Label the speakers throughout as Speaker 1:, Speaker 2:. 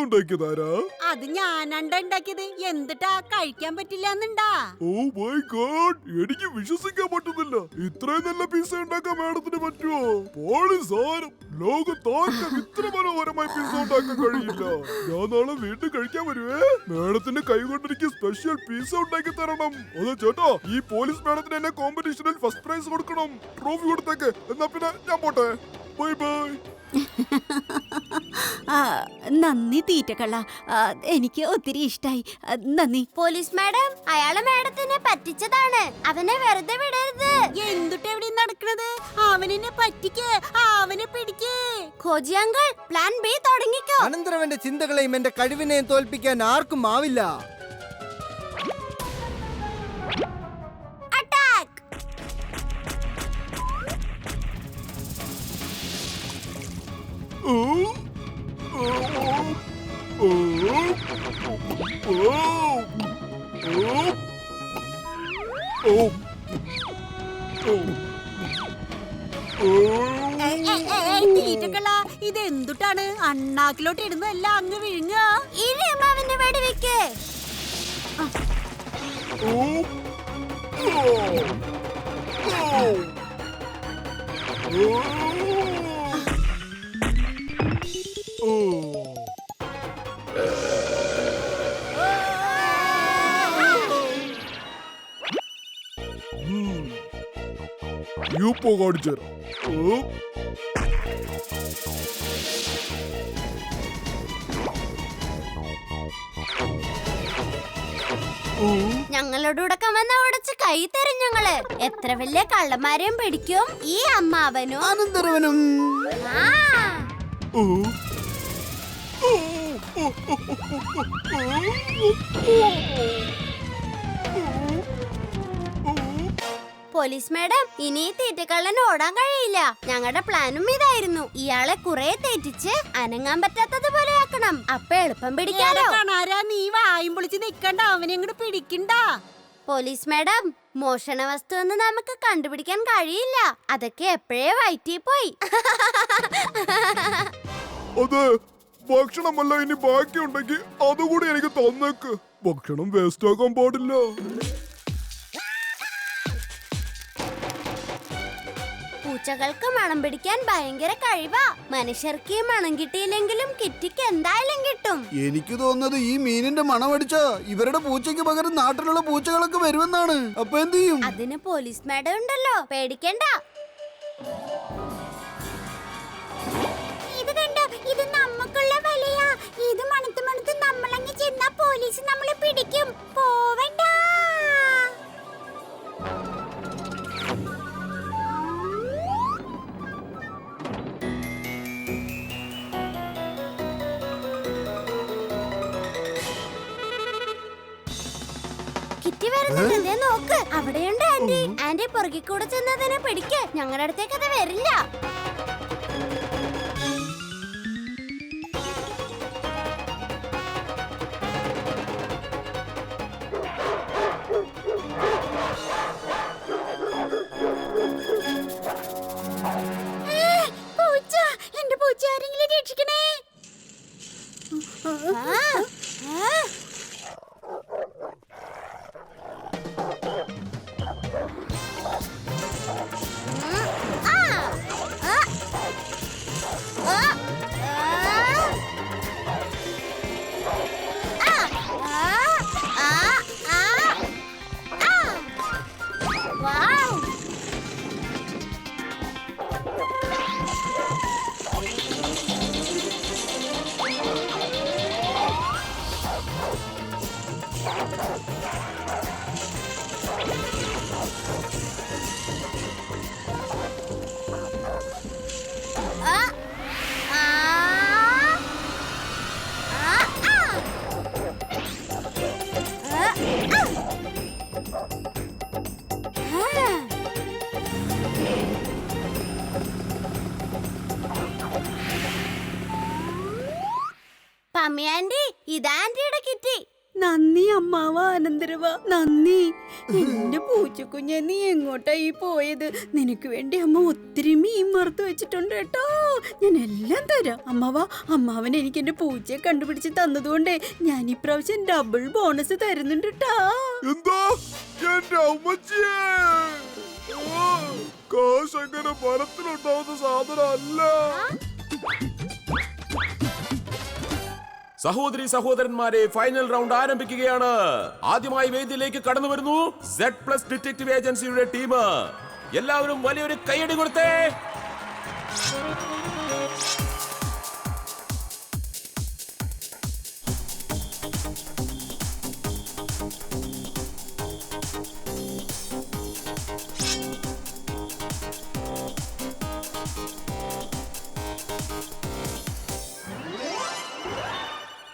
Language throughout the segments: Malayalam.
Speaker 1: ഉണ്ടാക്കിയതാരാ?
Speaker 2: അത് ഞാനണ്ട ഉണ്ടാക്കിയത്. എന്നിട്ടാ കഴിക്കാൻ പറ്റില്ല എന്നുണ്ടാ?
Speaker 1: ഓ മൈ ഗോഡ്, എനിക്ക് വിശ്വസിക്കാൻ പറ്റുന്നില്ല. ഇത്രയും നല്ല പിസ്സ ഉണ്ടാക്കാൻ മാഡത്തിന് പറ്റുമോ? പോളി സാരം, ലോകത്താർക്കും ഇത്ര മനോഹരമായി പിസ്സ ഉണ്ടാക്കാൻ കഴിയില്ല. ഞാൻ നാളെ വീണ്ടും കഴിക്കാൻ വരുവേ. മാഡത്തിന്റെ കൈ കൊണ്ട് എനിക്ക് സ്പെഷ്യൽ പിസ്സ ഉണ്ടാക്കി തരണം. അതെ ചേട്ടാ, ഈ പോലീസ് മാഡത്തിന് എന്നെ കോമ്പറ്റീഷനിൽ ഫസ്റ്റ് പ്രൈസ് കൊടുക്കണം. ട്രോഫി കൊടുത്തേക്ക്. എന്നാ പിന്നെ ഞാൻ പോട്ടെ. Bye bye.
Speaker 2: നന്ദി തീറ്റക്കള്ള, എനിക്ക് ഒത്തിരി ഇഷ്ടായി. നന്ദി.
Speaker 3: പോലീസ് മാഡം, അയാളെ മാഡത്തിനെ പറ്റിച്ചതാണ്. അവനെ വെറുതെ വിടരുത്.
Speaker 2: എന്തുട്ട് എവിടെ നടക്കണത്? അവനെ പറ്റിക്ക്, അവനെ പിടിക്ക്.
Speaker 3: ഖോജി അങ്കിൾ, പ്ലാൻ ബി തുടങ്ങിക്കോ.
Speaker 4: അനന്തരവന്റെ ചിന്തകളെയും എന്റെ കഴിവിനെയും തോൽപ്പിക്കാൻ ആർക്കും ആവില്ല.
Speaker 3: അറ്റാക്ക്!
Speaker 2: തീറ്റക്കള്ള, ഇത് എന്തുട്ടാണ്? അണ്ണാക്കിലോട്ട് ഇടുന്നതല്ല, അങ്ങ് വിഴുങ്ങ.
Speaker 3: ഇനിയും അവന്റെ വെടിവെക്ക്.
Speaker 1: യൂപ്പോ കാണിച്ചുതരാം.
Speaker 3: ഞങ്ങളോട് കവന്ന ഉടച്ച് കൈ തരും ഞങ്ങള്. എത്ര വലിയ കള്ളന്മാരെയും പിടിക്കും ഈ അമ്മാവനും
Speaker 4: അനന്തരവനും.
Speaker 3: പോലീസ് മാഡം, ഇനി തീറ്റക്കള്ളൻ ഓടാൻ കഴിയില്ല. ഞങ്ങളുടെ പ്ലാനും ഇതായിരുന്നു. ഇയാളെ കുറെ തെറ്റിച്ച് അനങ്ങാൻ പറ്റാത്തതുപോലെ ആക്കണം. അപ്പൊ എളുപ്പം പിടിക്കാലോ.
Speaker 2: കാണാരാ, നീ വായും പൊളിച്ച് നിക്കണ്ട, അവനെ അങ്ങോട്ട് പിടിക്കണ്ട.
Speaker 3: പോലീസ് മാഡം, മോഷണ വസ്തു എന്ന് നമുക്ക് കണ്ടുപിടിക്കാൻ കഴിയില്ല. അതൊക്കെ എപ്പോഴേ വയറ്റി പോയി.
Speaker 1: അതെ, ഭക്ഷണമല്ല ഇനി ബാക്കിയുണ്ടെങ്കിൽ അതുകൂടി എനിക്ക് തന്നേക്ക്. ഭക്ഷണം വേസ്റ്റ് ആക്കാൻ പാടില്ല.
Speaker 3: പൂച്ചകൾക്ക് മണം പിടിക്കാൻ ഭയങ്കര കഴിവാ. മനുഷ്യർക്ക് ഈ മണം കിട്ടിയില്ലെങ്കിലും കിറ്റിക്ക് എന്തായാലും കിട്ടും.
Speaker 4: എനിക്ക് തോന്നുന്നത് ഈ മീനിന്റെ മണമടിച്ച ഇവരുടെ പൂച്ചയ്ക്ക് പകരം നാട്ടിലുള്ള പൂച്ചകളൊക്കെ വരുമെന്നാണ്. അപ്പൊ എന്ത് ചെയ്യും?
Speaker 3: അതിന് പോലീസ് മാഡം ഉണ്ടല്ലോ, പേടിക്കണ്ട. ഇത് കണ്ടോ, ഇത് നമുക്കുള്ള വലയാ. ഇത് മണത്ത് മണത്ത് നമ്മളങ്ങ് ചെന്നാ പോലീസ് നമ്മളെ പിടിക്കും. പോവണ്ട. കിറ്റി വരുന്നുണ്ട്, നോക്ക്. അവിടെയുണ്ട് ആന്റി. ആന്റി പുറകെ കൂടെ ചെന്നതിനെ പിടിക്ക്. ഞങ്ങളുടെ അടുത്തേക്ക് അത് വരില്ല. പൂച്ച, എന്റെ പൂച്ച ആരെങ്കിലും രക്ഷിക്കണേ. പമ്മി ആന്റി, ഇതാ ആന്റിയുടെ കിറ്റി.
Speaker 2: നന്ദി അമ്മാവ, അനന്തരവ, നന്ദി. എന്റെ പൂച്ചക്കുഞ്ഞെ, നീ എങ്ങോട്ടായി പോയത്? നിനക്ക് വേണ്ടി അമ്മ ഒത്തിരി മീൻ വറുത്ത് വെച്ചിട്ടുണ്ട് കേട്ടോ. ഞാൻ എല്ലാം തരാം. അമ്മാവൻ എനിക്ക് എന്റെ പൂച്ചയെ കണ്ടുപിടിച്ച് തന്നതുകൊണ്ടേ ഞാൻ ഇപ്രാവശ്യം ഡബിൾ ബോണസ് തരുന്നുണ്ട് കേട്ടോ.
Speaker 1: എന്താ എന്റെ അമ്മച്ചിയെ? കാശ് അങ്ങനെ മരത്തിലുണ്ടാവുന്ന സാധനം അല്ല.
Speaker 5: സഹോദരി സഹോദരന്മാരെ, ഫൈനൽ റൗണ്ട് ആരംഭിക്കുകയാണ്. ആദ്യമായി വേദിയിലേക്ക് കടന്നു വരുന്നു Z+ ഡിറ്റക്റ്റീവ് ഏജൻസിയുടെ ടീം. എല്ലാവരും വലിയൊരു കൈയടി കൊടുത്തേ.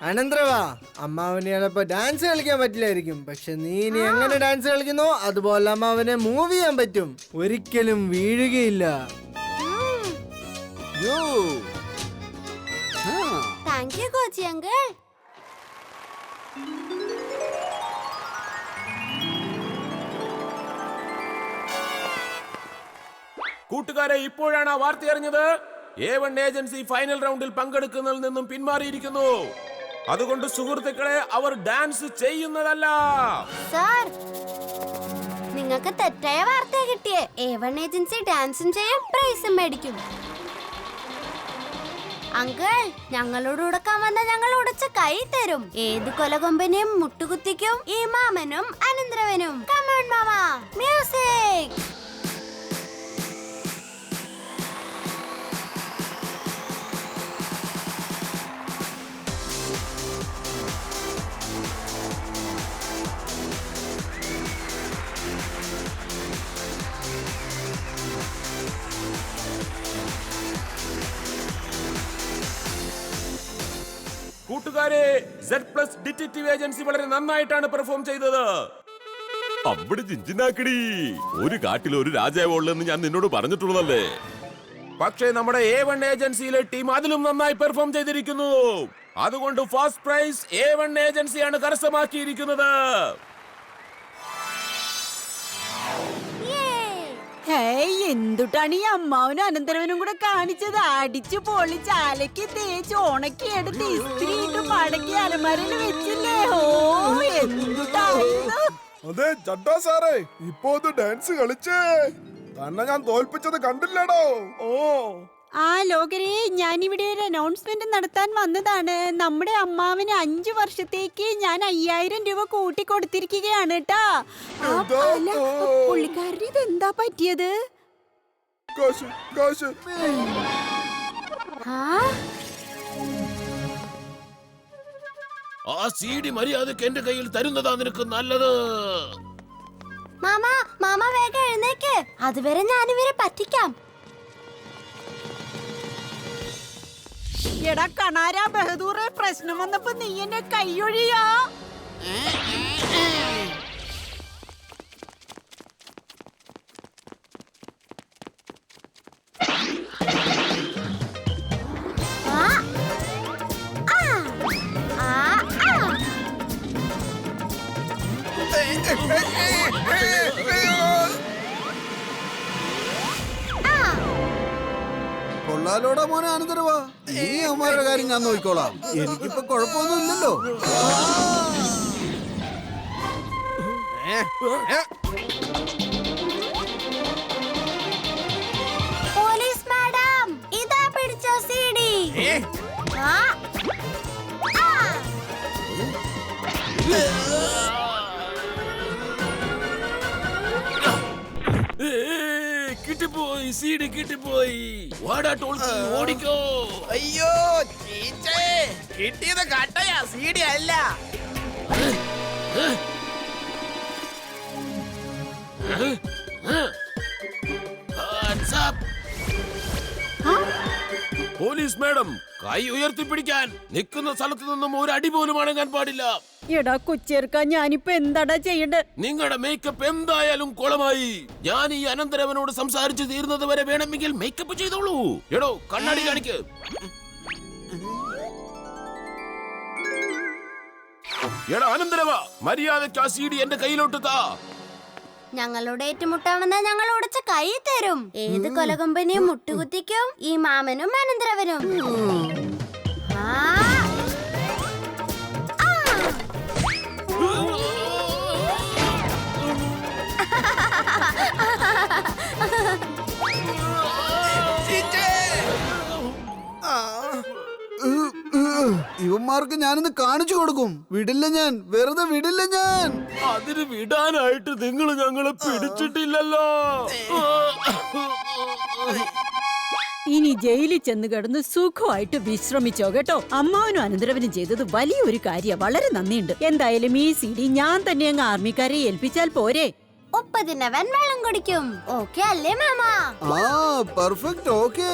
Speaker 6: അനന്തരവാ, അമ്മാവന് ചിലപ്പോ ഡാൻസ് കളിക്കാൻ പറ്റില്ലായിരിക്കും, പക്ഷെ നീ ഇനി എങ്ങനെ ഡാൻസ് കളിക്കുന്നോ അതുപോലെ അമ്മാവനെ മൂവ് ചെയ്യാൻ പറ്റും. ഒരിക്കലും വീഴുകയില്ല.
Speaker 3: താങ്ക് യു കോച്ചി അങ്കിൾ.
Speaker 5: കൂട്ടുകാരെ, ഇപ്പോഴാണ് ആ വാർത്ത അറിഞ്ഞത്. A1 ഏജൻസി ഫൈനൽ റൗണ്ടിൽ പങ്കെടുക്കുന്നതിൽ നിന്നും പിന്മാറിയിരിക്കുന്നു. അതുകൊണ്ട് സുഹൃത്തുക്കളെ, അവർ ഡാൻസ് ചെയ്യുന്നതല്ല.
Speaker 3: സാർ, നിങ്ങൾക്ക് തെറ്റായ വാർത്ത കിട്ടിയേ. A1 ഏജൻസി ഡാൻസും ചെയ്യും, പ്രൈസും മേടിക്കും. അങ്കിൾ, ഞങ്ങളോട് ഉടക്കാൻ വന്ന ഞങ്ങൾ ഉടച്ച കൈ തരും. ഏത് കൊലകൊമ്പനെയും മുട്ടുകുത്തിക്കും ഈ മാമനും അനന്തരവനും. Come on, മാമാ, മ്യൂസിക്.
Speaker 5: കൂട്ടുകാരെ, Z+ ഡിറ്റക്റ്റീവ് ഏജൻസി വളരെ നന്നായിട്ടാണ് പെർഫോം ചെയ്തത്. അവിടെ ജിഞ്ചിനാക്കടി, ഒരു കാട്ടിൽ ഒരു രാജാവ് ഉള്ളെന്ന് ഞാൻ നിന്നോട് പറഞ്ഞിട്ടുള്ളതല്ലേ. പക്ഷേ നമ്മുടെ A1 ഏജൻസിയിലെ ടീം അതിലും നന്നായി പെർഫോം ചെയ്തിരിക്കുന്നു. അതുകൊണ്ട് ഫസ്റ്റ് പ്രൈസ് A1 ഏജൻസിയാണ് കരസ്ഥമാക്കിയിരിക്കുന്നത്.
Speaker 2: എന്തുട്ടാണ് ഈ അമ്മാവനും അനന്തരവനും കൂടെ കാണിച്ചത്? അടിച്ചു പൊളിച്ച് അലക്കി തേച്ച് ഉണക്കി എടുത്ത് ഇസ്ത്രീയിട്ട് മടക്കി അലമാരയിൽ വെച്ചില്ലേ? ഓ, എന്തുട്ടായിരുന്നു?
Speaker 1: അതെ ചട്ടാ സാറേ, ഇപ്പൊ ഒന്ന് ഡാൻസ് കളിച്ചേ. തന്നെ ഞാൻ തോൽപ്പിച്ചത് കണ്ടില്ലടോ. ഓ
Speaker 2: ലോകരെ, ഞാനിവിടെ ഒരു അനൗൺസ്മെന്റ് നടത്താൻ വന്നതാണ്. നമ്മുടെ അമ്മാവിന് 5 വർഷത്തേക്ക് ഞാൻ 5000 രൂപ കൂട്ടി കൊടുത്തിരിക്കുകയാണ് കേട്ടാ. പുള്ളിക്കാരന് ഇതെന്താ പറ്റിയത്?
Speaker 1: കാശ്
Speaker 5: ആ CD മര്യാദക്ക് എന്റെ കയ്യിൽ തരുന്നതാ നിനക്ക് നല്ലത്.
Speaker 3: മാമ വേഗം എഴുന്നേക്ക്. അതുവരെ ഞാനിവരെ പറ്റിക്കാം.
Speaker 2: എടാ കണാരാ ബഹദൂറെ, പ്രശ്നം വന്നപ്പോ നീ എന്നെ കൈയൊഴിയാ.
Speaker 4: കൊള്ളാലോടാ മോനെ അനന്തരവാ. ഇനി അവന്മാരുടെ കാര്യം ഞാൻ നോക്കിക്കോളാം. എനിക്കിപ്പോ കുഴപ്പമൊന്നുമില്ലല്ലോ.
Speaker 3: പോലീസ് മാഡം, ഇതാ പിടിച്ചോ CD.
Speaker 5: കിട്ടിപ്പോയി, CD കിട്ടിപ്പോയി. വാടാ ടോൾക്കി, ഓടിക്കോ.
Speaker 7: അയ്യോ ചീച്ചേ, കിട്ടിയത് കട്ടയാ, CD അല്ല.
Speaker 5: പോലീസ് മാഡം, കൈ ഉയർത്തിപ്പിടിക്കാൻ. നിൽക്കുന്ന സ്ഥലത്ത് നിന്നും ഒരു അടി പോലും അടങ്ങാൻ പാടില്ല.
Speaker 2: എടാ കൊച്ചേർക്ക, ഞാനിപ്പോ എന്താടാ ചെയ്യണ്ടേ?
Speaker 5: നിങ്ങളുടെ മേക്കപ്പ് എന്തായാലും കുളമായി. ഞാൻ ഈ അനന്തരവനോട് സംസാരിച്ച് തീർന്നത് വരെ വേണമെങ്കിൽ മേക്കപ്പ് ചെയ്തോളൂ. എടോ, കണ്ണാടി കാണിക്ക്. എടാ അനന്തരവ, മര്യാദയ്ക്ക് ആ CD എന്റെ കയ്യിലോട്ട് താ.
Speaker 3: ഞങ്ങളോട് ഏറ്റുമുട്ടാമെന്ന് ഞങ്ങൾ ഉടച്ച കൈ തരും. ഏത് കൊലകൊമ്പനെയും മുട്ടുകുത്തിക്കും ഈ മാമനും അനന്തരവനും. ആ. ആ.
Speaker 4: ഇവന്മാർക്ക് ഞാനിന്ന് കാണിച്ചു കൊടുക്കും. വിടില്ല ഞാൻ, വെറുതെ വിടില്ല ഞാൻ.
Speaker 5: അതിന് വിടാനായിട്ട് നിങ്ങൾ ഞങ്ങളെ പിടിച്ചിട്ടില്ലല്ലോ.
Speaker 2: ഇനി ജയിലിൽ ചെന്ന് കിടന്ന് സുഖമായിട്ട് വിശ്രമിച്ചോ കേട്ടോ. അമ്മാവനും അനന്തരവനും ചെയ്തത് വലിയൊരു കാര്യം. വളരെ നന്ദിയുണ്ട്. എന്തായാലും ഈ CD ഞാൻ തന്നെ അങ്ങ് ആർമിക്കാരെ ഏൽപ്പിച്ചാൽ പോരെ?
Speaker 3: ഒപ്പതിനവൻ വെള്ളം കുടിക്കും. ഓക്കെ അല്ലേ മാമ?
Speaker 4: ആ പെർഫെക്റ്റ്, ഓക്കേ.